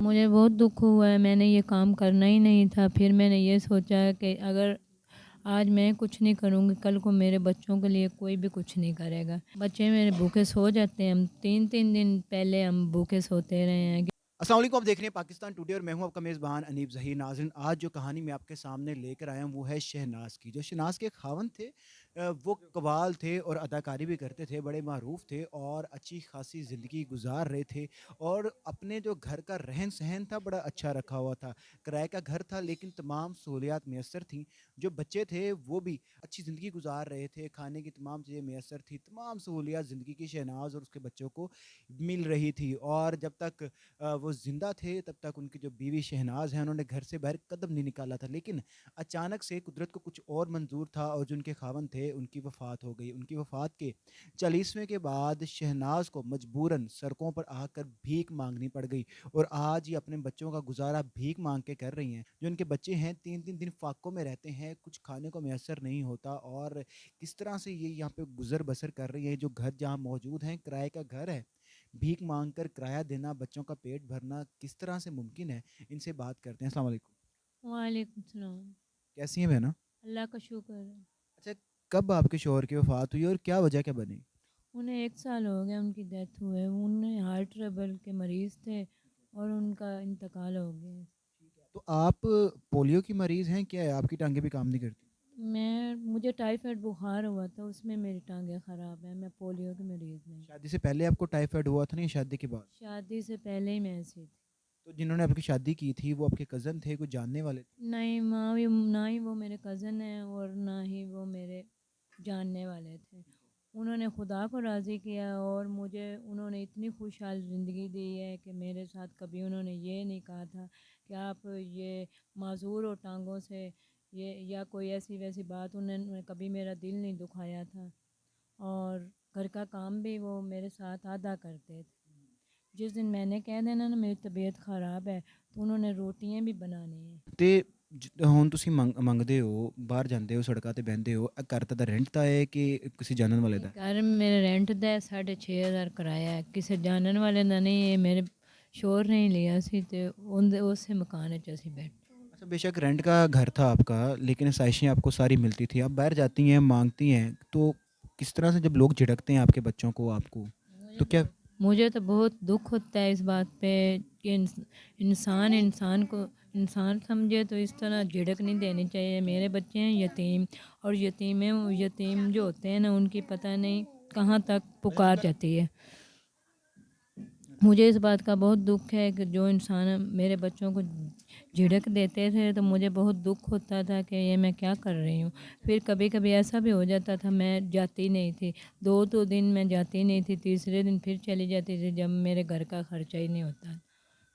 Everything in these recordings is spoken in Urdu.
مجھے بہت دکھ ہوا ہے، میں نے یہ کام کرنا ہی نہیں تھا۔ پھر میں نے یہ سوچا کہ اگر آج میں کچھ نہیں کروں گی، کل کو میرے بچوں کے لیے کوئی بھی کچھ نہیں کرے گا۔ بچے میرے بھوکے سو جاتے ہیں، ہم تین تین دن پہلے ہم بھوکے سوتے رہے ہیں۔ السلام علیکم، آپ دیکھ رہے ہیں پاکستان ٹوڈے اور میں ہوں آپ کا میزبان انیب ظہیر۔ ناظرین، آج جو کہانی میں آپ کے سامنے لے کر آیا ہوں وہ ہے شہناز کی۔ جو شہناز کے خاوند تھے وہ قوال تھے اور اداکاری بھی کرتے تھے، بڑے معروف تھے اور اچھی خاصی زندگی گزار رہے تھے، اور اپنے جو گھر کا رہن سہن تھا بڑا اچھا رکھا ہوا تھا۔ کرائے کا گھر تھا لیکن تمام سہولیات میسر تھیں۔ جو بچے تھے وہ بھی اچھی زندگی گزار رہے تھے، کھانے کی تمام چیزیں میسر تھیں، تمام سہولیات زندگی کی شہناز اور اس کے بچوں کو مل رہی تھی۔ اور جب تک وہ زندہ تھے تب تک ان کی جو بیوی شہناز ہیں انہوں نے گھر سے باہر قدم نہیں نکالا تھا، لیکن اچانک سے قدرت کو کچھ اور منظور تھا اور جو ان کے خاوند تھے ان کی وفات ہو گئی۔ ان کی وفات کے 40ویں کے بعد شہناز کو مجبوراً سڑکوں پر آ کر بھیک مانگنی پڑ گئی، اور آج یہ اپنے بچوں کا گزارا بھیک مانگ کے کر رہی ہیں۔ جو ان کے بچے ہیں 3 دن فاقوں میں رہتے ہیں، کچھ کھانے کو میسر نہیں ہوتا، اور کس طرح سے یہ یہاں پہ گزر بسر کر رہی ہیں۔ جو گھر جہاں موجود ہیں کرائے کا گھر ہے، بھیک مانگ کر کرایہ دینا، بچوں کا پیٹ بھرنا کس طرح سے ممکن ہے، ان سے بات کرتے ہیں۔ السلام علیکم، وعلیکم السلام۔ کیسی ہیں بہنا؟ اللہ کا شکر ہے۔ اچھا، کب آپ کے شوہر کی وفات ہوئی اور کیا وجہ کیا بنی؟ انہیں 1 سال ہو گیا ان کی ڈیتھ ہوئے، انہیں ہارٹ ٹربل کے مریض تھے اور ان کا انتقال ہو گیا۔ تو آپ پولیو کی مریض ہیں کیا؟ آپ کی ٹانگیں بھی کام نہیں کرتی؟ مجھے ٹائیفائڈ بخار ہوا تھا، اس میں میری ٹانگیں خراب ہیں، میں پولیو کی مریض نہیں۔ شادی سے پہلے آپ کو ٹائیفائڈ ہوا تھا، نہیں شادی کے بعد؟ شادی سے پہلے ہی میں ایسی تھی۔ تو جنہوں نے آپ کی شادی کی تھی وہ آپ کے کزن تھے، کوئی جاننے والے تھے؟ نہیں نہ ہی وہ میرے کزن ہیں اور نہ ہی وہ میرے جاننے والے تھے۔ انہوں نے خدا کو راضی کیا اور مجھے انہوں نے اتنی خوشحال زندگی دی ہے کہ میرے ساتھ کبھی انہوں نے یہ نہیں کہا تھا کہ آپ یہ معذور ہو ٹانگوں سے، یہ یا کوئی ایسی ویسی بات۔ انہوں نے کبھی میرا دل نہیں دکھایا تھا، اور گھر کا کام بھی وہ میرے ساتھ آدھا کرتے تھے۔ جس دن میں نے کہہ دینا نا میری طبیعت خراب ہے تو انہوں نے روٹیاں بھی بنانی ہیں۔ ਤੇ ਹੁਣ ਤੁਸੀਂ ਮੰਗਦੇ ਹੋ, ਬਾਹਰ ਜਾਂਦੇ ਹੋ, ਸੜਕਾਂ ਤੇ ਬਹਿੰਦੇ ਹੋ, ਘਰ ਤੁਹਾਡਾ ਰੈਂਟ ਦਾ ਹੈ ਕਿ ਕਿਸੇ ਜਾਣਨ ਵਾਲੇ یہ ਦਾ? گھر میرے رینٹ دا ہے، 6,500 کرایہ ہے، کسی جانن والے دا نہیں ہے، میرے شور نے ہی لیا سی تے اسے مکان وچ اسی بیٹھے۔ اچھا، بے شک رینٹ کا گھر تھا آپ کا، لیکن آسائشیں آپ کو ساری ملتی تھی۔ آپ باہر جاتی ہیں، مانگتی ہیں، تو کس طرح سے جب لوگ جھڑکتے ہیں آپ کے بچوں کو، آپ کو، تو کیا؟ مجھے تو بہت دکھ ہوتا ہے اس بات پہ کہ انسان سمجھے تو اس طرح جھڑک نہیں دینی چاہیے۔ میرے بچے ہیں یتیم، اور یتیم جو ہوتے ہیں نا ان کی پتہ نہیں کہاں تک پکار جاتی ہے۔ مجھے اس بات کا بہت دکھ ہے کہ جو انسان میرے بچوں کو جھڑک دیتے تھے تو مجھے بہت دکھ ہوتا تھا کہ یہ میں کیا کر رہی ہوں۔ پھر کبھی کبھی ایسا بھی ہو جاتا تھا میں جاتی نہیں تھی، 2 دن میں جاتی نہیں تھی، تیسرے دن پھر چلی جاتی تھی جب میرے گھر کا خرچہ ہی نہیں ہوتا۔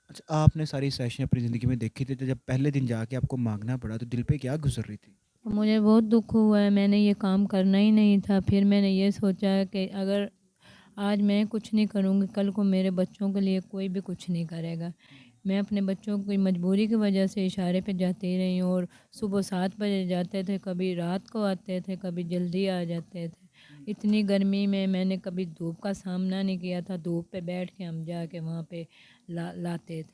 اچھا، آپ نے ساری آسائشیں اپنی زندگی میں دیکھی تھی، تو جب پہلے دن جا کے آپ کو مانگنا پڑا تو دل پہ کیا گزر رہی تھی؟ مجھے بہت دکھ ہوا ہے، میں نے یہ کام کرنا ہی نہیں تھا۔ پھر میں نے یہ سوچا کہ اگر آج میں کچھ نہیں کروں گی، کل کو میرے بچوں کے لیے کوئی بھی کچھ نہیں کرے گا۔ میں اپنے بچوں کی مجبوری کی وجہ سے اشارے پہ جاتی رہی ہوں، اور صبح 7 بجے جاتے تھے، کبھی رات کو آتے تھے، کبھی جلدی آ جاتے تھے۔ اتنی گرمی میں نے کبھی دھوپ کا سامنا نہیں کیا تھا، دھوپ پہ بیٹھ کے ہم جا کے وہاں پہ لاتے تھے۔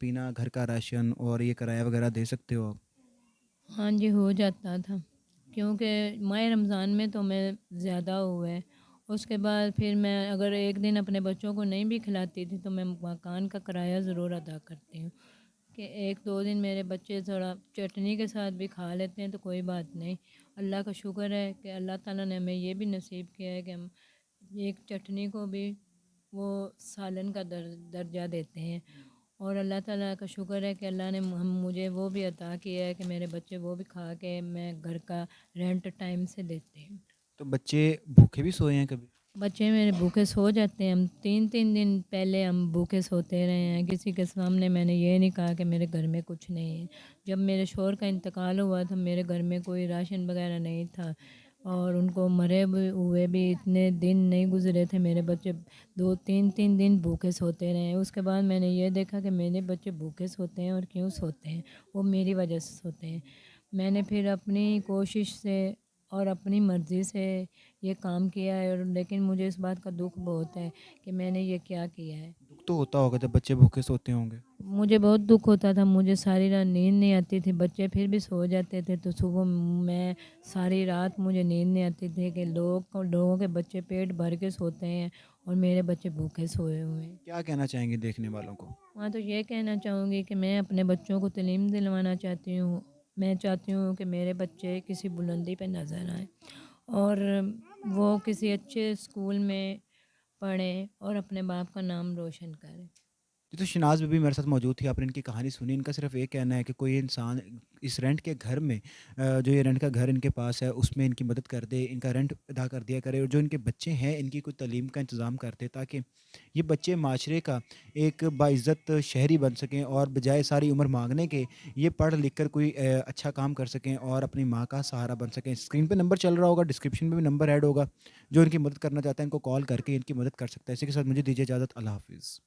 پینا، گھر کا راشن اور یہ کرایہ وغیرہ دے سکتے ہو آپ؟ ہاں جی، ہو جاتا تھا، کیونکہ ماہ رمضان میں تو میں زیادہ ہوا ہے۔ اس کے بعد پھر میں اگر ایک دن اپنے بچوں کو نہیں بھی کھلاتی تھی تو میں مکان کا کرایہ ضرور ادا کرتی ہوں کہ 1-2 دن میرے بچے تھوڑا چٹنی کے ساتھ بھی کھا لیتے ہیں تو کوئی بات نہیں۔ اللہ کا شکر ہے کہ اللہ تعالیٰ نے ہمیں یہ بھی نصیب کیا ہے کہ ہم ایک چٹنی کو بھی وہ سالن کا درجہ دیتے ہیں، اور اللہ تعالیٰ کا شکر ہے کہ اللہ نے مجھے وہ بھی عطا کیا ہے کہ میرے بچے وہ بھی کھا کے میں گھر کا رینٹ ٹائم سے دیتے ہیں۔ تو بچے بھوکے بھی سوئے ہیں کبھی؟ بچے میرے بھوکے سو جاتے ہیں، ہم 3 دن پہلے ہم بھوکے سوتے رہے ہیں، کسی کے سامنے میں نے یہ نہیں کہا کہ میرے گھر میں کچھ نہیں ہے۔ جب میرے شوہر کا انتقال ہوا تھا میرے گھر میں کوئی راشن وغیرہ نہیں تھا، اور ان کو مرے ہوئے بھی اتنے دن نہیں گزرے تھے، میرے بچے 2-3 دن بھوکے سوتے رہے ہیں۔ اس کے بعد میں نے یہ دیکھا کہ میرے بچے بھوکے سوتے ہیں، اور کیوں سوتے ہیں، وہ میری وجہ سے سوتے ہیں۔ میں نے پھر اپنی کوشش سے اور اپنی مرضی سے یہ کام کیا ہے، اور لیکن مجھے اس بات کا دکھ بہت ہے کہ میں نے یہ کیا کیا ہے۔ دکھ تو ہوتا ہوگا جب بچے بھوکے سوتے ہوں گے۔ مجھے بہت دکھ ہوتا تھا، مجھے ساری رات نیند نہیں آتی تھی، بچے پھر بھی سو جاتے تھے تو صبح میں ساری رات مجھے نیند نہیں آتی تھی کہ لوگوں کے بچے پیٹ بھر کے سوتے ہیں اور میرے بچے بھوکے سوئے ہوئے ہیں۔ کیا کہنا چاہیں گے دیکھنے والوں کو؟ میں تو یہ کہنا چاہوں گی کہ میں اپنے بچوں کو تعلیم دلوانا چاہتی ہوں۔ میں چاہتی ہوں کہ میرے بچے کسی بلندی پہ نظر آئیں اور وہ کسی اچھے اسکول میں پڑھیں اور اپنے باپ کا نام روشن کریں۔ جی، تو شناز بی بھی میرے ساتھ موجود تھی، آپ نے ان کی کہانی سنی۔ ان کا صرف ایک کہنا ہے کہ کوئی انسان اس رینٹ کے گھر میں جو یہ رینٹ کا گھر ان کے پاس ہے اس میں ان کی مدد کر دے، ان کا رینٹ ادا کر دیا کرے، اور جو ان کے بچے ہیں ان کی کوئی تعلیم کا انتظام کر دے تاکہ یہ بچے معاشرے کا ایک باعزت شہری بن سکیں، اور بجائے ساری عمر مانگنے کے یہ پڑھ لکھ کر کوئی اچھا کام کر سکیں اور اپنی ماں کا سہارا بن سکیں۔ اسکرین پہ نمبر چل رہا ہوگا، ڈسکرپشن میں بھی نمبر ایڈ ہوگا، جو ان کی مدد کرنا چاہتا ہے ان کو کال کر کے ان کی مدد کر سکتا ہے۔ اسی کے ساتھ مجھے دیجیے اجازت، اللہ حافظ۔